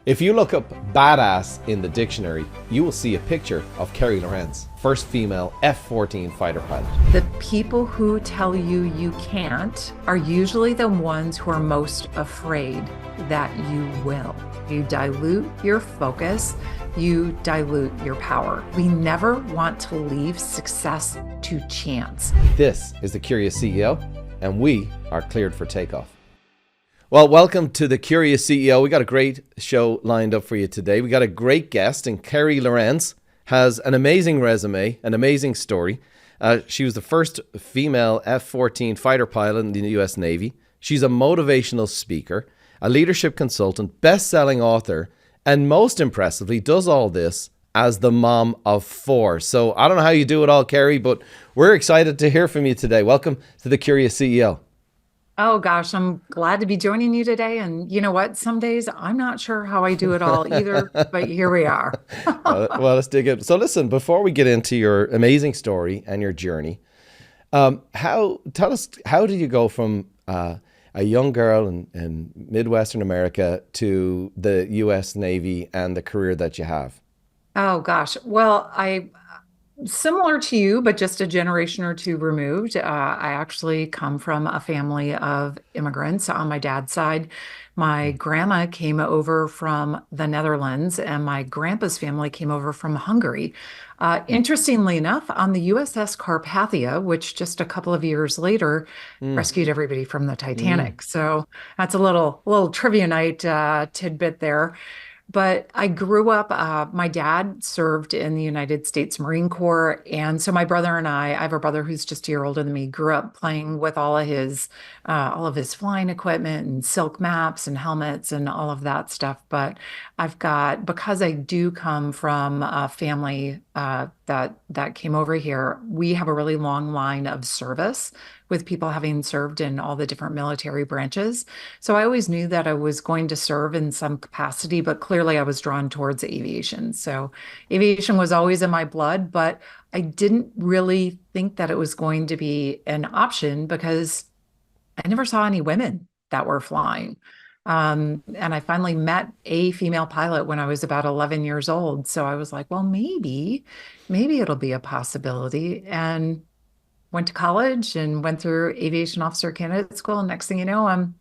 If you look up badass in the dictionary, you will see a picture of Carey Lorenz, first female F14 fighter pilot. The people who tell you you can't are usually the ones who are most afraid that you will. You dilute your focus, you dilute your power. We never want to leave success to chance. This is the Curious CEO, and we are cleared for takeoff. Well, welcome to the Curious CEO. We got a great show lined up for you today. We got a great guest, and Carey Lorenz has an amazing resume, an amazing story. She was the first female F-14 fighter pilot in the US Navy. She's a motivational speaker, a leadership consultant, best-selling author, and most impressively does all this as the mom of 4. So I don't know how you do it all, Carey, but we're excited to hear from you today. Welcome to the Curious CEO. Oh gosh, I'm glad to be joining you today. And you know what? Some days I'm not sure how I do it all either, but here we are. Well, let's dig in. So listen, before we get into your amazing story and your journey, tell us, how did you go from a young girl in Midwestern America to the US Navy and the career that you have? Oh gosh. Well, similar to you, but just a generation or two removed. I actually come from a family of immigrants on my dad's side. My grandma came over from the Netherlands, and my grandpa's family came over from Hungary. Interestingly enough, on the USS Carpathia, which just a couple of years later rescued everybody from the Titanic. So that's a little trivia night tidbit there. But I grew up, my dad served in the United States Marine Corps. And so my brother and I have a brother who's just a year older than me, grew up playing with all of his flying equipment and silk maps and helmets and all of that stuff. But because I do come from a family that came over here, we have a really long line of service with people having served in all the different military branches. So I always knew that I was going to serve in some capacity, but clearly I was drawn towards aviation. So aviation was always in my blood, but I didn't really think that it was going to be an option because I never saw any women that were flying. And I finally met a female pilot when I was about 11 years old. So I was like, well, maybe it'll be a possibility. And went to college and went through aviation officer candidate school. And next thing you know, I'm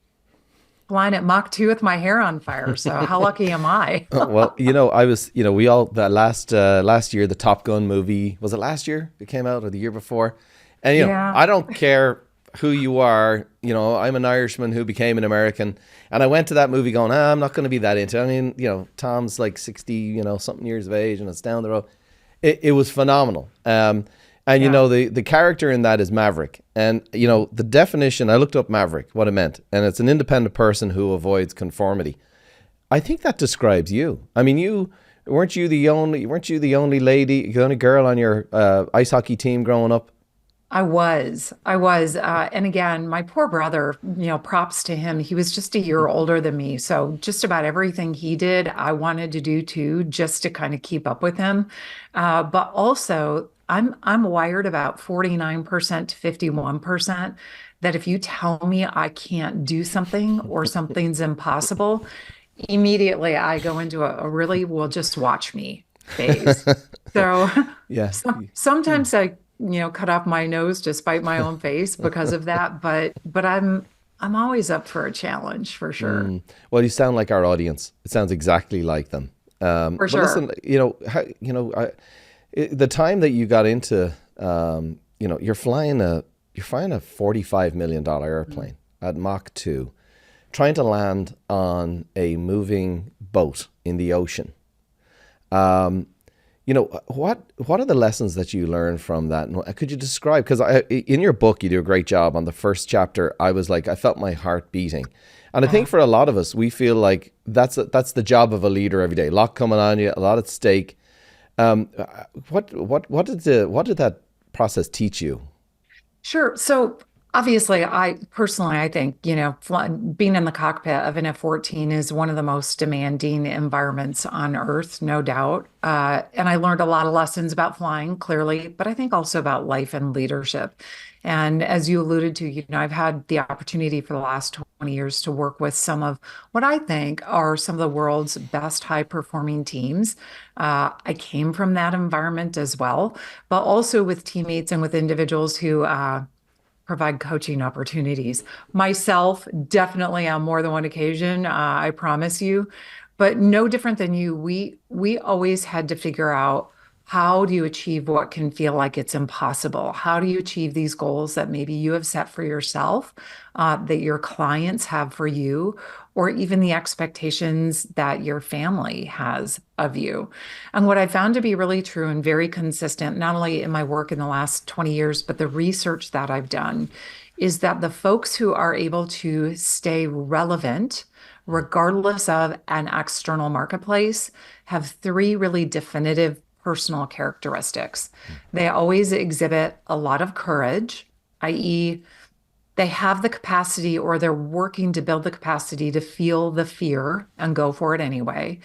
flying at Mach 2 with my hair on fire. So how lucky am I? Well, I was, we all, that last year, the Top Gun movie, was it last year it came out or the year before? And, Yeah. I don't care who you are, I'm an Irishman who became an American. And I went to that movie going, I'm not going to be that into it. I mean, Tom's like 60, something years of age and it's down the road. It was phenomenal. And Yeah. the character in that is Maverick. And, the definition, I looked up Maverick, what it meant. And it's an independent person who avoids conformity. I think that describes you. I mean, weren't you the only lady, the only girl on your ice hockey team growing up? I was. And again, my poor brother, props to him. He was just a year older than me. So just about everything he did, I wanted to do too, just to kind of keep up with him. But also, I'm wired about 49% to 51% that if you tell me I can't do something or something's impossible, immediately I go into a really, well, just watch me phase. So Yeah. sometimes I cut off my nose to spite my own face because of that. But I'm always up for a challenge for sure. Well, you sound like our audience. It sounds exactly like them. For But sure. listen, the time that you got into, you're flying a $45 million airplane at Mach 2, trying to land on a moving boat in the ocean. What are the lessons that you learned from that? And could you describe, because in your book, you do a great job on the first chapter. I was like, I felt my heart beating. And I think for a lot of us, we feel like that's the job of a leader every day. A lot coming on you, a lot at stake. What did that process teach you? Sure. So Obviously, I think, being in the cockpit of an F14 is one of the most demanding environments on Earth, no doubt. And I learned a lot of lessons about flying, clearly, but I think also about life and leadership. And as you alluded to, I've had the opportunity for the last 20 years to work with some of what I think are some of the world's best high performing teams. I came from that environment as well, but also with teammates and with individuals who, provide coaching opportunities. Myself, definitely on more than one occasion, I promise you, but no different than you. We always had to figure out, how do you achieve what can feel like it's impossible? How do you achieve these goals that maybe you have set for yourself, that your clients have for you, or even the expectations that your family has of you? And what I found to be really true and very consistent, not only in my work in the last 20 years, but the research that I've done, is that the folks who are able to stay relevant, regardless of an external marketplace, have three really definitive personal characteristics. They always exhibit a lot of courage, i.e., they have the capacity, or they're working to build the capacity to feel the fear and go for it anyway.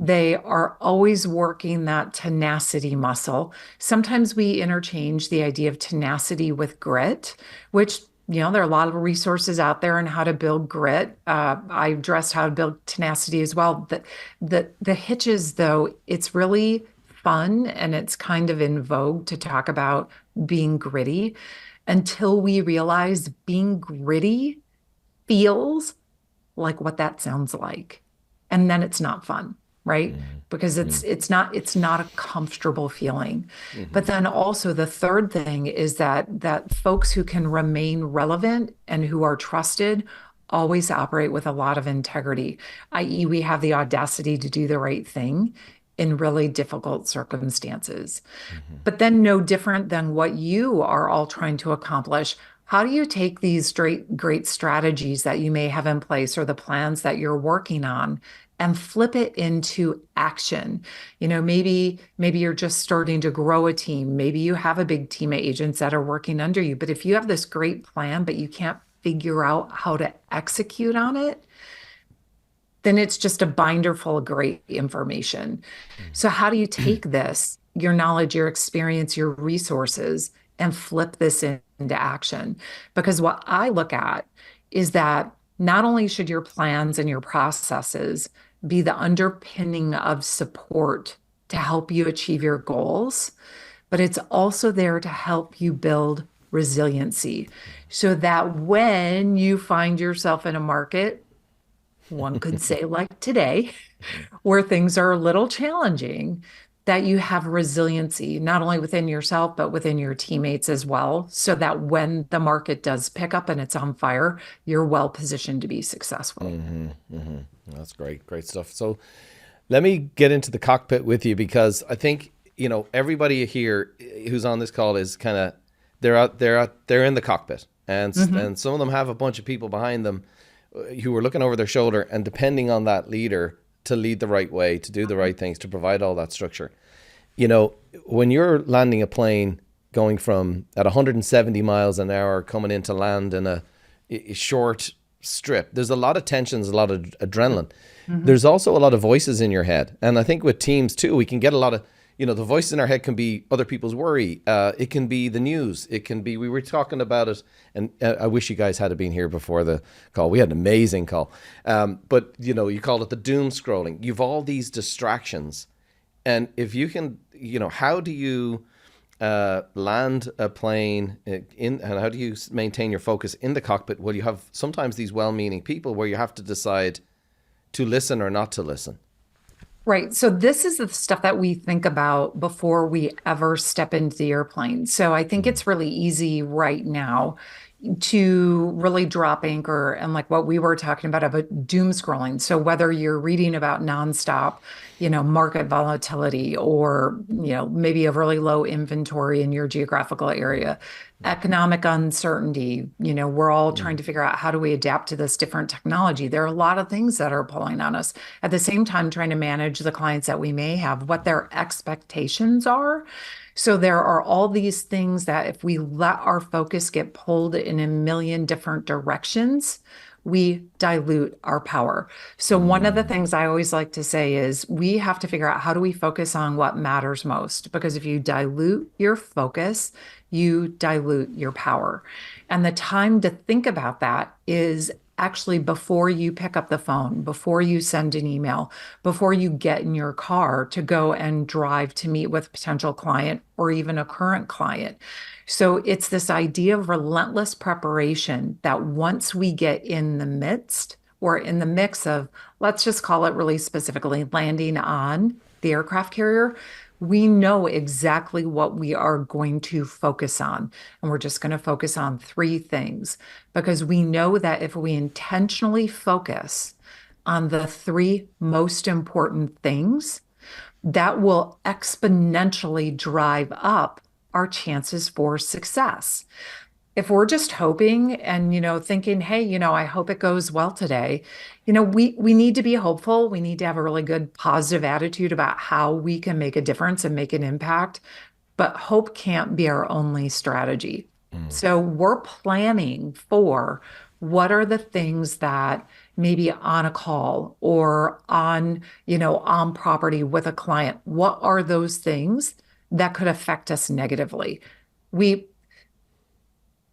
They are always working that tenacity muscle. Sometimes we interchange the idea of tenacity with grit, which, there are a lot of resources out there on how to build grit. I addressed how to build tenacity as well. The hitch is, though, it's really fun and it's kind of in vogue to talk about being gritty, until we realize being gritty feels like what that sounds like. And then it's not fun, right? Because it's not a comfortable feeling. But then also the third thing is that folks who can remain relevant and who are trusted always operate with a lot of integrity, i.e., we have the audacity to do the right thing in really difficult circumstances. But then, no different than what you are all trying to accomplish, how do you take these great strategies that you may have in place, or the plans that you're working on, and flip it into action? Maybe you're just starting to grow a team. Maybe you have a big team of agents that are working under you. But if you have this great plan, but you can't figure out how to execute on it, then it's just a binder full of great information. So how do you take this, your knowledge, your experience, your resources, and flip this into action? Because what I look at is that not only should your plans and your processes be the underpinning of support to help you achieve your goals, but it's also there to help you build resiliency, so that when you find yourself in a market, one could say like today, where things are a little challenging, that you have resiliency, not only within yourself, but within your teammates as well, so that when the market does pick up and it's on fire, you're well positioned to be successful. That's great. Great stuff. So let me get into the cockpit with you, because I think, everybody here who's on this call is kind of, they're in the cockpit, and some of them have a bunch of people behind them who are looking over their shoulder, and depending on that leader to lead the right way, to do the right things, to provide all that structure. When you're landing a plane going from at 170 miles an hour coming into land in a short strip, there's a lot of tensions, a lot of adrenaline. There's also a lot of voices in your head. And I think with teams too, we can get a lot of, the voices in our head can be other people's worry. It can be the news. It can be, we were talking about it, and I wish you guys had been here before the call. We had an amazing call. But, you called it the doom scrolling. You've all these distractions. And if you can, how do you land a plane and how do you maintain your focus in the cockpit? Well, you have sometimes these well-meaning people where you have to decide to listen or not to listen. Right. So this is the stuff that we think about before we ever step into the airplane. So I think it's really easy right now to really drop anchor and, like what we were talking about doom scrolling. So whether you're reading about nonstop, market volatility, or, maybe a really low inventory in your geographical area, economic uncertainty, we're all trying to figure out, how do we adapt to this different technology? There are a lot of things that are pulling on us. At the same time, trying to manage the clients that we may have, what their expectations are. So there are all these things that if we let our focus get pulled in a million different directions, we dilute our power. So one of the Mm, things I always like to say is we have to figure out how do we focus on what matters most? Because if you dilute your focus, you dilute your power. And the time to think about that is actually before you pick up the phone, before you send an email, before you get in your car to go and drive to meet with a potential client or even a current client. So it's this idea of relentless preparation that once we get in the midst or in the mix of, let's just call it really specifically landing on the aircraft carrier, we know exactly what we are going to focus on. And we're just going to focus on three things because we know that if we intentionally focus on the three most important things, that will exponentially drive up our chances for success. If we're just hoping and thinking, hey, I hope it goes well today, we need to be hopeful. We need to have a really good positive attitude about how we can make a difference and make an impact, but hope can't be our only strategy. mm, So we're planning for what are the things that maybe on a call or on property with a client, what are those things that could affect us negatively? We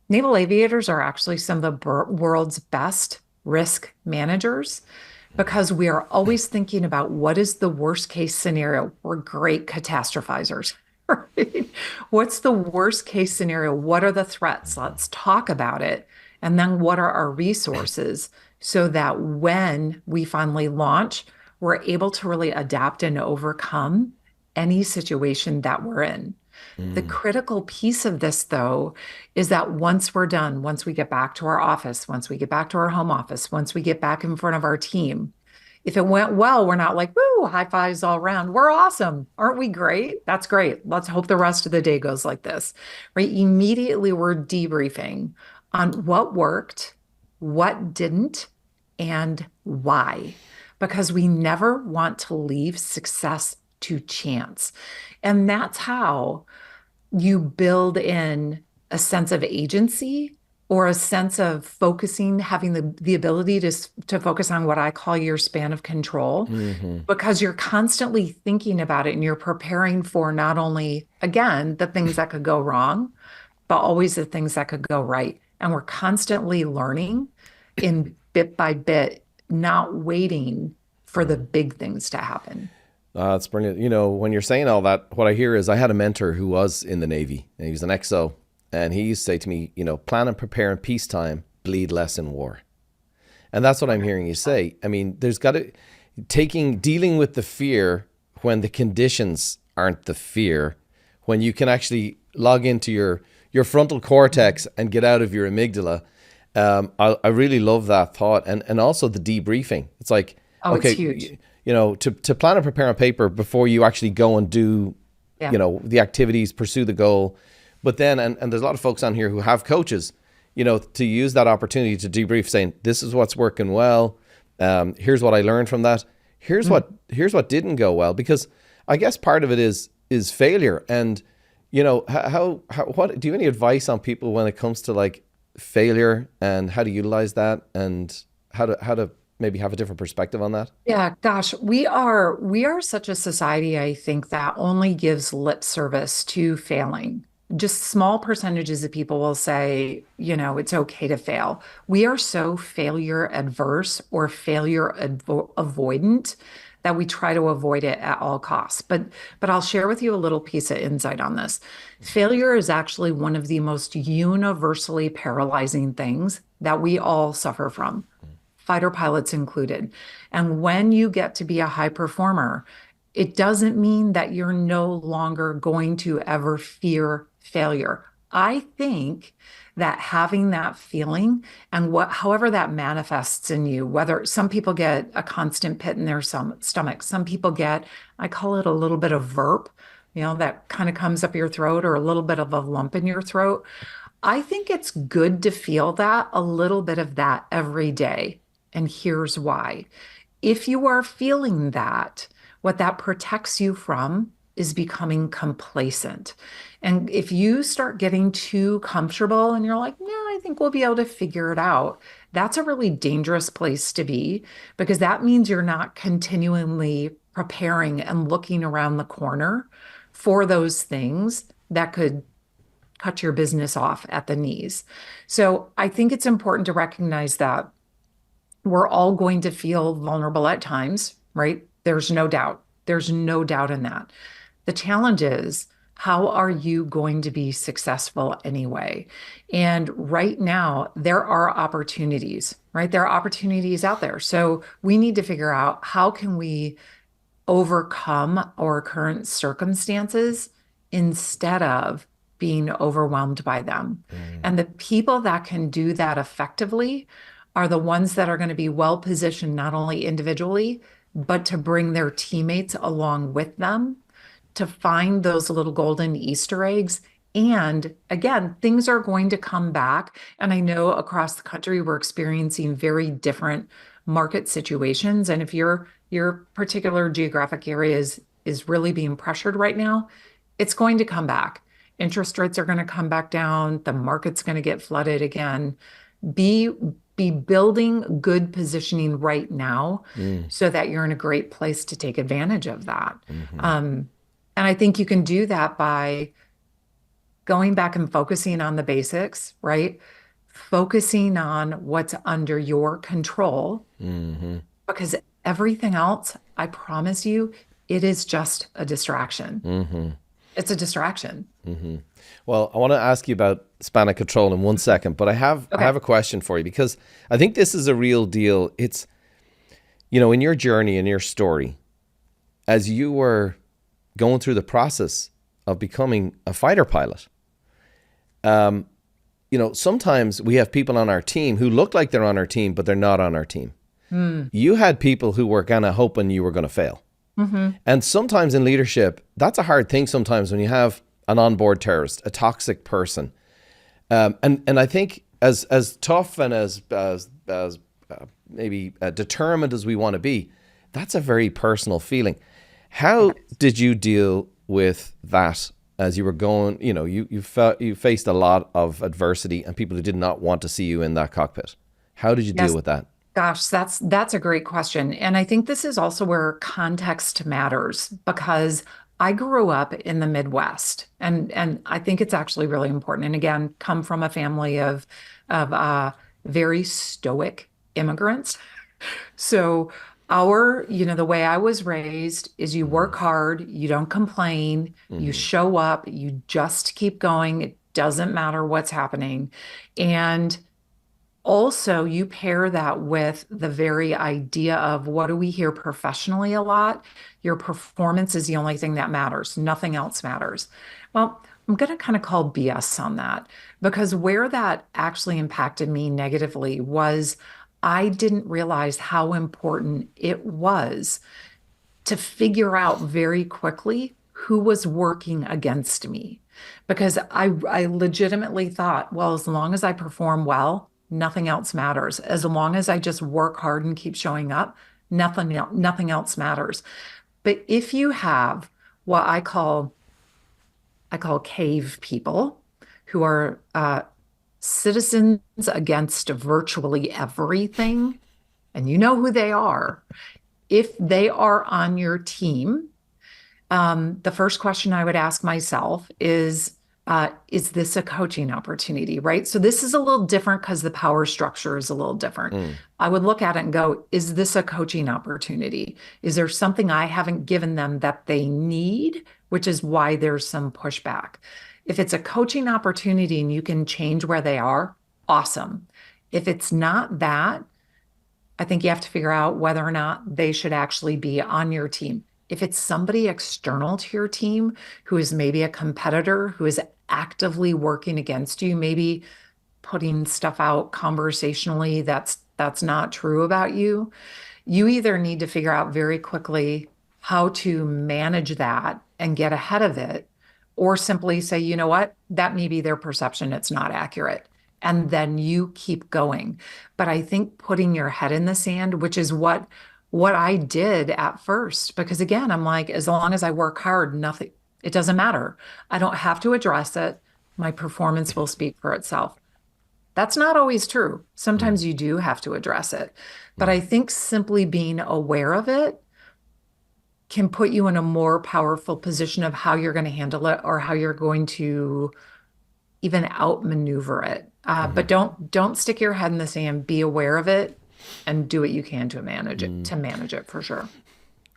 Naval aviators are actually some of the world's best risk managers because we are always thinking about what is the worst case scenario. We're great catastrophizers, right? What's the worst case scenario? What are the threats? Let's talk about it. And then what are our resources so that when we finally launch, we're able to really adapt and overcome any situation that we're in. The mm. critical piece of this, though, is that once we're done, once we get back to our office, once we get back to our home office, once we get back in front of our team, if it went well, we're not like, woo, high fives all around. We're awesome. Aren't we great? That's great. Let's hope the rest of the day goes like this, right? Immediately, we're debriefing on what worked, what didn't, and why, because we never want to leave success to chance. And that's how you build in a sense of agency or a sense of focusing, having the ability to focus on what I call your span of control, Mhm. because you're constantly thinking about it and you're preparing for not only, again, the things that could go wrong, but always the things that could go right. And we're constantly learning in bit by bit, not waiting for the big things to happen. That's brilliant. When you're saying all that, what I hear is I had a mentor who was in the Navy and he was an XO. And he used to say to me, plan and prepare in peacetime, bleed less in war. And that's what I'm hearing you say. I mean, there's got to dealing with the fear when the conditions aren't the fear, when you can actually log into your frontal cortex and get out of your amygdala. I really love that thought. And also the debriefing. It's like, Oh, it's okay, huge. to plan and prepare on paper before you actually go and do, Yeah. the activities, pursue the goal. But then, and there's a lot of folks on here who have coaches, to use that opportunity to debrief, saying, this is what's working well. Here's what I learned from that. Here's what didn't go well. Because I guess part of it is failure. And, what do you have any advice on people when it comes to like failure and how to utilize that and how to maybe have a different perspective on that? Yeah, gosh, we are such a society, I think, that only gives lip service to failing. Just small percentages of people will say, it's okay to fail. We are so failure adverse or failure avoidant that we try to avoid it at all costs. But I'll share with you a little piece of insight on this. Failure is actually one of the most universally paralyzing things that we all suffer from, fighter pilots included. And when you get to be a high performer, it doesn't mean that you're no longer going to ever fear failure. I think that having that feeling and however that manifests in you, whether some people get a constant pit in their stomach, some people get, I call it a little bit of verp, that kind of comes up your throat or a little bit of a lump in your throat. I think it's good to feel that, a little bit of that every day. And here's why. If you are feeling that, what that protects you from is becoming complacent. And if you start getting too comfortable and you're like, no, I think we'll be able to figure it out, that's a really dangerous place to be because that means you're not continually preparing and looking around the corner for those things that could cut your business off at the knees. So I think it's important to recognize that we're all going to feel vulnerable at times, right? There's no doubt. There's no doubt in that. The challenge is, how are you going to be successful anyway? And right now, there are opportunities, right? There are opportunities out there. So we need to figure out how can we overcome our current circumstances instead of being overwhelmed by them. And the people that can do that effectively are the ones that are going to be well positioned, not only individually, but to bring their teammates along with them to find those little golden Easter eggs. And again, things are going to come back. And I know across the country, we're experiencing very different market situations. And if your particular geographic area is really being pressured right now, it's going to come back. Interest rates are going to come back down. The market's going to get flooded again. Be building good positioning right now so that you're in a great place to take advantage of that. And I think you can do that by going back and focusing on the basics, right? Focusing on what's under your control, because everything else, I promise you, it is just a distraction. It's a distraction. Well, I want to ask you about span of control in 1 second, but I have a question for you because I think this is a real deal. It's, in your journey, in your story, as you were going through the process of becoming a fighter pilot, sometimes we have people on our team who look like they're on our team, but they're not on our team. You had people who were kind of hoping you were going to fail. And sometimes in leadership, that's a hard thing sometimes when you have an onboard terrorist, a toxic person. And I think as tough and as maybe determined as we want to be, that's a very personal feeling. How did you deal with that as you were going, you faced a lot of adversity and people who did not want to see you in that cockpit. How did you deal with that? Gosh, that's a great question. And I think this is also where context matters because I grew up in the Midwest and I think it's actually really important. And again, come from a family of very stoic immigrants. So the way I was raised is you work hard, you don't complain, you show up, you just keep going. It doesn't matter what's happening. And also, you pair that with the very idea of what do we hear professionally a lot? Your performance is the only thing that matters. Nothing else matters. Well, I'm going to kind of call BS on that because where that actually impacted me negatively was I didn't realize how important it was to figure out very quickly who was working against me. Because I legitimately thought, well, as long as I perform well, nothing else matters. As long as I just work hard and keep showing up, nothing else matters. But if you have what I call cave people who are citizens against virtually everything, and you know who they are, if they are on your team, the first question I would ask myself is this a coaching opportunity, right? So this is a little different because the power structure is a little different. I would look at it and go, is this a coaching opportunity? Is there something I haven't given them that they need, which is why there's some pushback? If it's a coaching opportunity and you can change where they are, awesome. If it's not that, I think you have to figure out whether or not they should actually be on your team. If it's somebody external to your team who is maybe a competitor, who is actively working against you, maybe putting stuff out conversationally that's not true about you, you either need to figure out very quickly how to manage that and get ahead of it, or simply say, you know what, that may be their perception, it's not accurate. And then you keep going. But I think putting your head in the sand, which is what what I did at first. Because again, I'm like, as long as I work hard, nothing, it doesn't matter. I don't have to address it. My performance will speak for itself. That's not always true. Mm, Sometimes you do have to address it. But mm, I think simply being aware of it can put you in a more powerful position of how you're going to handle it or how you're going to even outmaneuver it. But mhm, don't stick your head in the sand. Be aware of it and do what you can mm. to manage it for sure.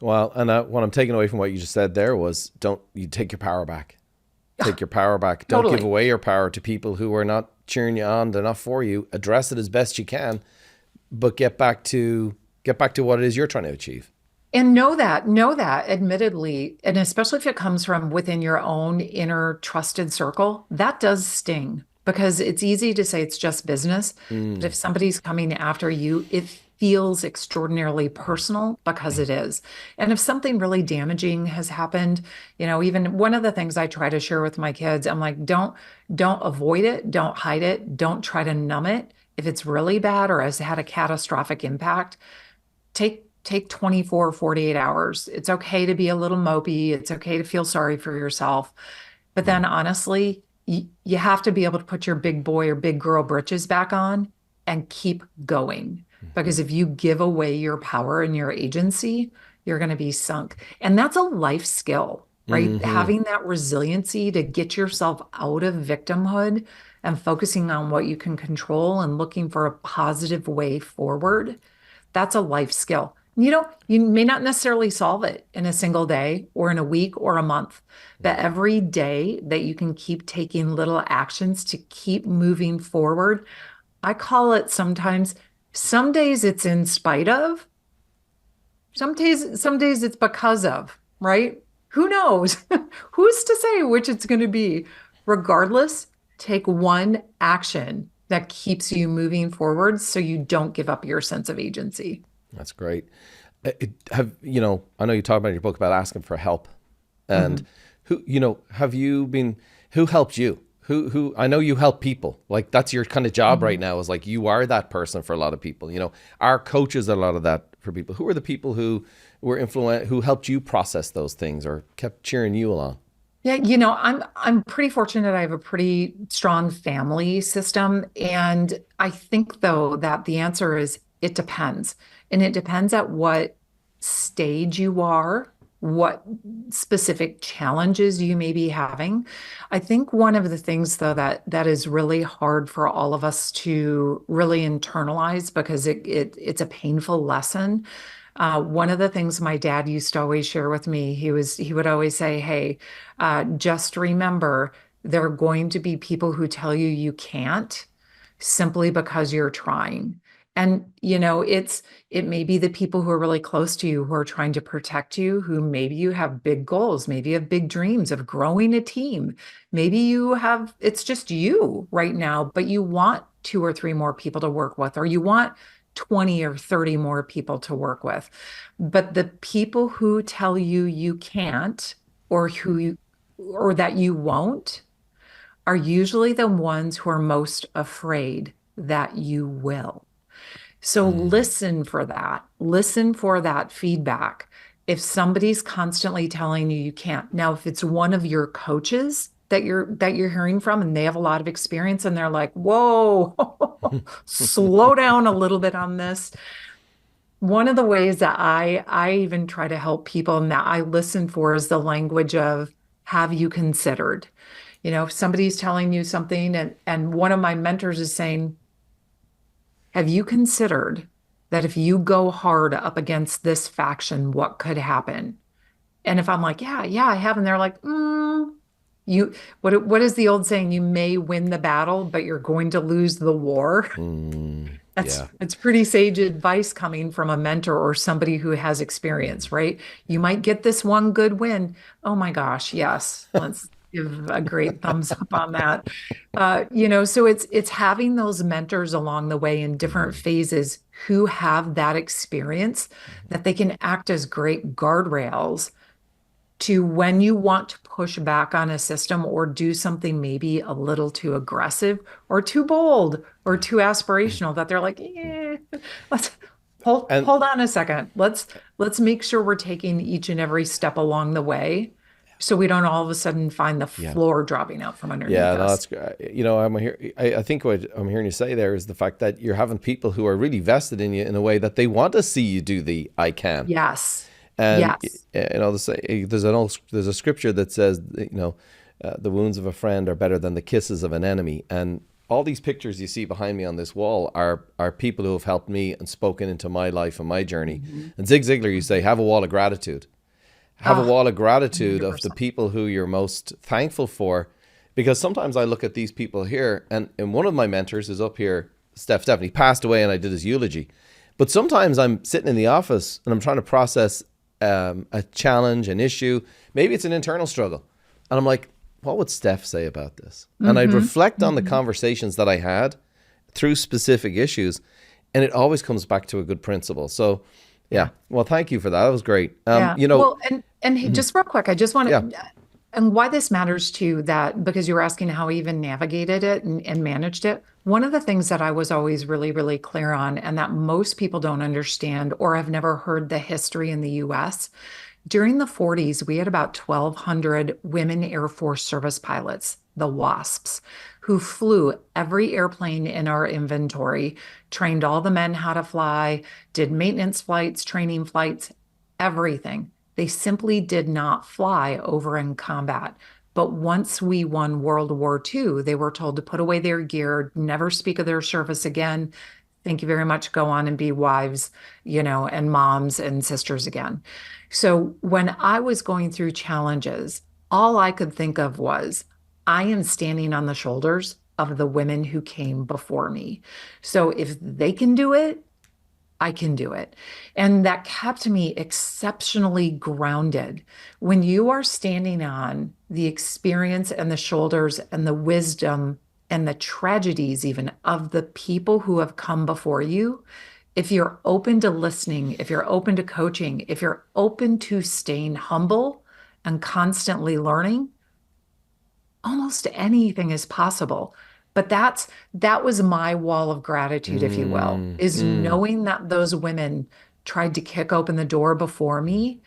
Well, and what I'm taking away from what you just said there was, don't you take your power back. Take your power back. Don't give Totally. away your power to people who are not cheering you on. They're not for you. Address it as best you can, but get back to what it is you're trying to achieve. And know that admittedly, and especially if it comes from within your own inner trusted circle, that does sting because it's easy to say it's just business. But if Mm, somebody's coming after you, it feels extraordinarily personal because it is. And if something really damaging has happened, even one of the things I try to share with my kids, I'm like, don't avoid it, don't hide it, don't try to numb it. If it's really bad or has had a catastrophic impact, take 24, 48 hours. It's okay to be a little mopey. It's okay to feel sorry for yourself. But mm, then honestly, you have to be able to put your big boy or big girl britches back on and keep going. mhm, Because if you give away your power and your agency, you're going to be sunk. And that's a life skill, right? mhm. Having that resiliency to get yourself out of victimhood and focusing on what you can control and looking for a positive way forward, that's a life skill. You may not necessarily solve it in a single day or in a week or a month, but every day that you can keep taking little actions to keep moving forward, I call it sometimes, some days it's in spite of, some days it's because of, right? Who knows? Who's to say which it's going to be? Regardless, take one action that keeps you moving forward so you don't give up your sense of agency. That's great. I know you talked about in your book about asking for help, and Mhm. have you been, who helped you? Who, I know you help people. Like that's your kind of job right Mhm. now is like you are that person for a lot of people. Our coaches are a lot of that for people. Who are the people who who helped you process those things or kept cheering you along? Yeah, I'm pretty fortunate. I have a pretty strong family system, and I think though that the answer is it depends. And it depends at what stage you are, what specific challenges you may be having. I think one of the things though that is really hard for all of us to really internalize because it's a painful lesson. One of the things my dad used to always share with me, he would always say, "Hey, just remember, there are going to be people who tell you you can't simply because you're trying." And it may be the people who are really close to you who are trying to protect you, who maybe you have big goals, maybe you have big dreams of growing a team. Maybe it's just you right now, but you want two or three more people to work with, or you want 20 or 30 more people to work with. But the people who tell you you can't or or that you won't are usually the ones who are most afraid that you will. So Mm, listen for that. Listen for that feedback. If somebody's constantly telling you you can't. Now, if it's one of your coaches that you're hearing from and they have a lot of experience and they're like, "Whoa, slow down a little bit on this." One of the ways that I even try to help people and that I listen for is the language of have you considered? If somebody's telling you something and one of my mentors is saying, have you considered that if you go hard up against this faction, what could happen? And if I'm like, yeah, I have, and they're like, you, what is the old saying? You may win the battle, but you're going to lose the war. yeah. It's pretty sage advice coming from a mentor or somebody who has Mm, experience, right? You yeah. might get this one good win. Oh my gosh, yes. Let's give a great thumbs up on that. So it's having those mentors along the way in different Mm, phases who have that experience that they can act as great guardrails to when you want to push back on a system or do something maybe a little too aggressive or too bold or too aspirational that they're like, let's And Hold on a second. Let's make sure we're taking each and every step along the way so we don't all of a sudden find the yeah, floor dropping out from underneath yeah, no, us. that's great. I'm here. I think what I'm hearing you say there is the fact that you're having people who are really vested in you in a way that they want to see you do the I can. Yes. And Yes. there's a scripture that says, the wounds of a friend are better than the kisses of an enemy. And all these pictures you see behind me on this wall are people who have helped me and spoken into my life and my journey. Mm-hmm. And Zig Ziglar, you say, have a wall of gratitude. Have a Ah, wall of gratitude of the 100%. people who you're most thankful for. Because sometimes I look at these people here, and one of my mentors is up here, Stephen. He passed away and I did his eulogy. But sometimes I'm sitting in the office and I'm trying to process a challenge, an issue. Maybe it's an internal struggle. And I'm like, what would Steph say about this? And I'd Mm-hmm. reflect on the Mm-hmm. conversations that I had through specific issues. And it always comes back to a good principle. So, yeah. Yeah. Well, thank you for that. That was great. Yeah. Well, and hey, Mhm. just real quick, I just want Yeah. to, and why this matters too, that because you were asking how I even navigated it and managed it. One of the things that I was always really, really clear on, and that most people don't understand or have never heard the history in the US. During the 40s, we had about 1,200 women Air Force service pilots, the WASPs, who flew every airplane in our inventory, trained all the men how to fly, did maintenance flights, training flights, everything. They simply did not fly over in combat. But once we won World War II, they were told to put away their gear, never speak of their service again. Thank you very much. Go on and be wives, and moms and sisters again. So when I was going through challenges, all I could think of was, I am standing on the shoulders of the women who came before me. So if they can do it, I can do it. And that kept me exceptionally grounded. When you are standing on the experience and the shoulders and the wisdom and the tragedies, even of the people who have come before you, if you're open to listening, if you're open to coaching, if you're open to staying humble and constantly learning, almost anything is possible. But that was my wall of gratitude, if you will, Mm, is mm, knowing that those women tried to kick open the door before me.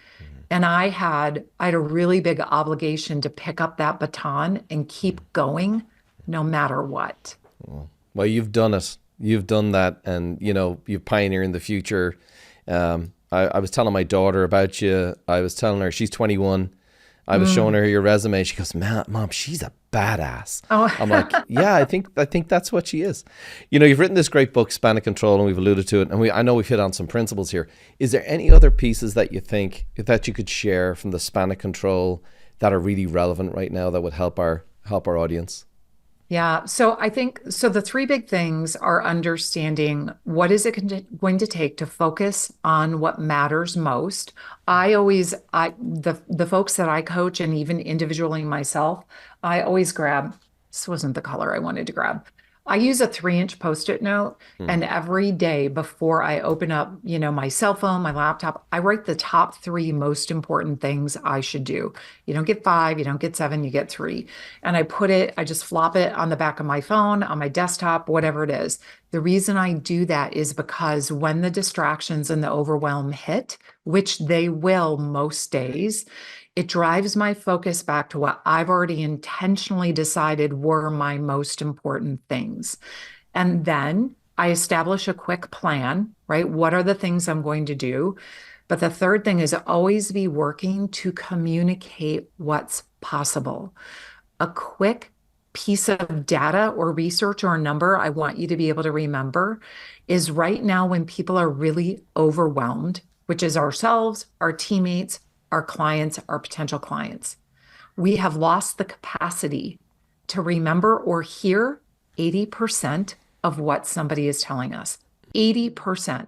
And I had a really big obligation to pick up that baton and keep going no matter what. well, you've done it. You've done that, and you're pioneering the future. I was telling my daughter about you. I was telling her she's 21. I was showing Mm. her your resume. She goes, "Man, Mom, she's a badass." Oh, I'm like, "Yeah, I think that's what she is." You've written this great book, Span of Control, and we've alluded to it, and I know we've hit on some principles here. Is there any other pieces that you think that you could share from the Span of Control that are really relevant right now that would help our audience? yeah. So I think so. The three big things are understanding what is it going to take to focus on what matters most. The folks that I coach and even individually myself, I always grab. This wasn't the color I wanted to grab. I use a 3-inch post-it note, Hmm. and every day before I open up, my cell phone, my laptop, I write the top three most important things I should do. You don't get five, you don't get seven, you get three. And I just flop it on the back of my phone, on my desktop, whatever it is. The reason I do that is because when the distractions and the overwhelm hit, which they will most days, it drives my focus back to what I've already intentionally decided were my most important things. And then I establish a quick plan, right? What are the things I'm going to do? But the third thing is always be working to communicate what's possible. A quick piece of data or research or a number I want you to be able to remember is right now when people are really overwhelmed, which is ourselves, our teammates, our clients, our potential clients, we have lost the capacity to remember or hear 80% of what somebody is telling us. 80%.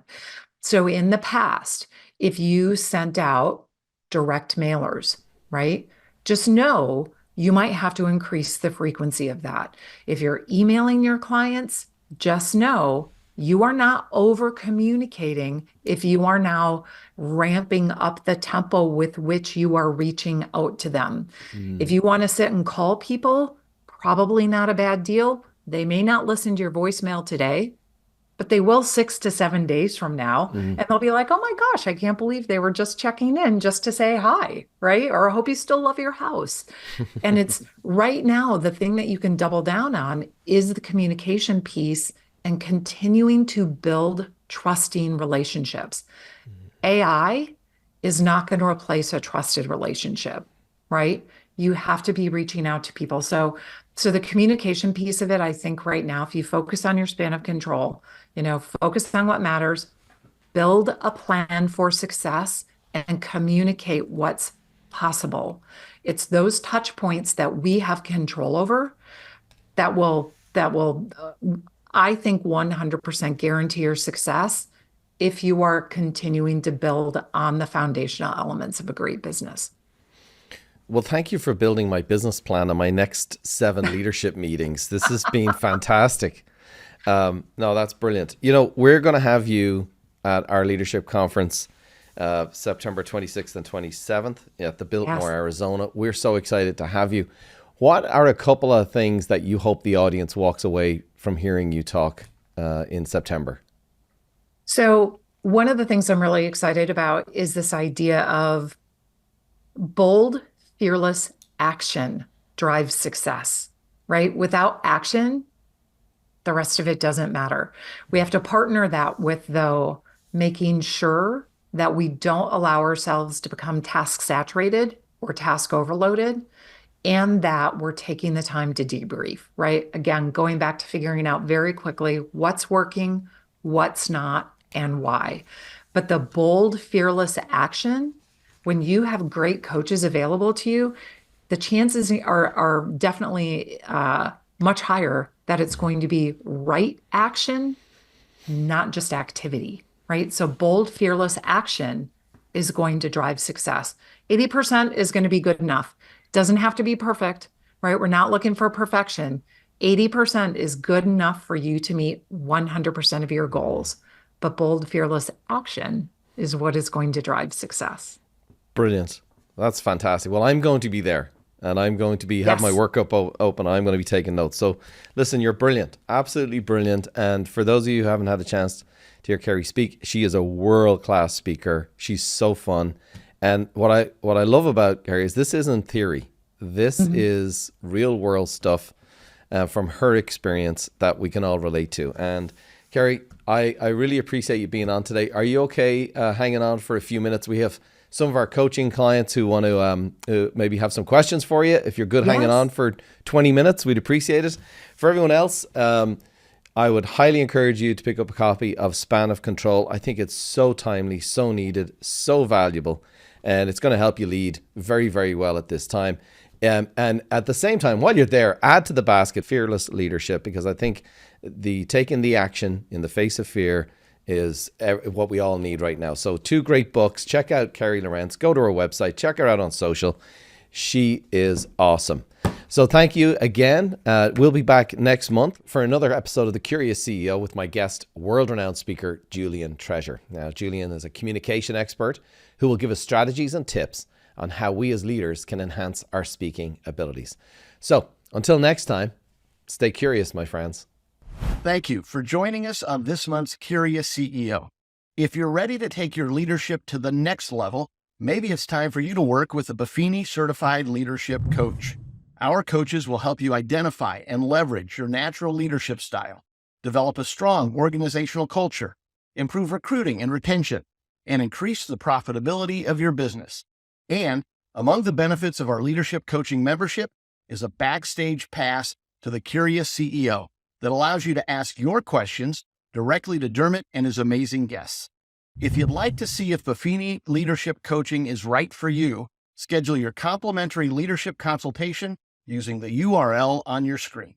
So in the past, if you sent out direct mailers, right? Just know you might have to increase the frequency of that. If you're emailing your clients, just know you are not over communicating if you are now ramping up the tempo with which you are reaching out to them. If Mm, you want to sit and call people, probably not a bad deal. They may not listen to your voicemail today, but they will 6 to 7 days from now. And they'll be like, oh my gosh, I can't believe they were just checking in just to say hi, right? Or I hope you still love your house. And it's right now, the thing that you can double down on is the communication piece and continuing to build trusting relationships. AI is not going to replace a trusted relationship, right? You have to be reaching out to people. So the communication piece of it, I think right now, if you focus on your span of control, focus on what matters, build a plan for success, and communicate what's possible. It's those touch points that we have control over that will, I think, 100% guarantee your success if you are continuing to build on the foundational elements of a great business. Well, thank you for building my business plan on my next 7 leadership meetings. This has been fantastic. No, that's brilliant. We're going to have you at our leadership conference September 26th and 27th at the Biltmore, Arizona. We're so excited to have you. What are a couple of things that you hope the audience walks away from hearing you talk in September? So one of the things I'm really excited about is this idea of bold, fearless action drives success, right? Without action, the rest of it doesn't matter. We have to partner that with, though, making sure that we don't allow ourselves to become task saturated or task overloaded, and that we're taking the time to debrief, right? Again, going back to figuring out very quickly what's working, what's not, and why. But the bold, fearless action, when you have great coaches available to you, the chances are definitely much higher that it's going to be right action, not just activity, right? So bold, fearless action is going to drive success. 80% is going to be good enough. Doesn't have to be perfect, right? We're not looking for perfection. 80% is good enough for you to meet 100% of your goals. But bold, fearless action is what is going to drive success. Brilliant. That's fantastic. Well, I'm going to be there, and I'm going to be have my workup open. I'm going to be taking notes. So listen, you're brilliant, absolutely brilliant. And for those of you who haven't had a chance to hear Carey speak, she is a world-class speaker. She's so fun. And what I love about Carey is this isn't theory. This is real world stuff from her experience that we can all relate to. And Carey, I really appreciate you being on today. Are you okay hanging on for a few minutes? We have some of our coaching clients who want to maybe have some questions for you. If you're good hanging on for 20 minutes, we'd appreciate it. For everyone else, I would highly encourage you to pick up a copy of Span of Control. I think it's so timely, so needed, so valuable, and it's going to help you lead very, very well at this time. And at the same time, while you're there, add to the basket Fearless Leadership, because I think taking the action in the face of fear is what we all need right now. So 2 great books. Check out Carey Lorenz. Go to her website. Check her out on social. She is awesome. So thank you again. We'll be back next month for another episode of The Curious CEO with my guest, world-renowned speaker, Julian Treasure. Now, Julian is a communication expert who will give us strategies and tips on how we as leaders can enhance our speaking abilities. So until next time, stay curious, my friends. Thank you for joining us on this month's Curious CEO. If you're ready to take your leadership to the next level, maybe it's time for you to work with a Buffini certified leadership coach. Our coaches will help you identify and leverage your natural leadership style, develop a strong organizational culture, improve recruiting and retention, and increase the profitability of your business. And among the benefits of our leadership coaching membership is a backstage pass to the Curious CEO that allows you to ask your questions directly to Dermot and his amazing guests. If you'd like to see if Buffini Leadership Coaching is right for you, schedule your complimentary leadership consultation using the URL on your screen.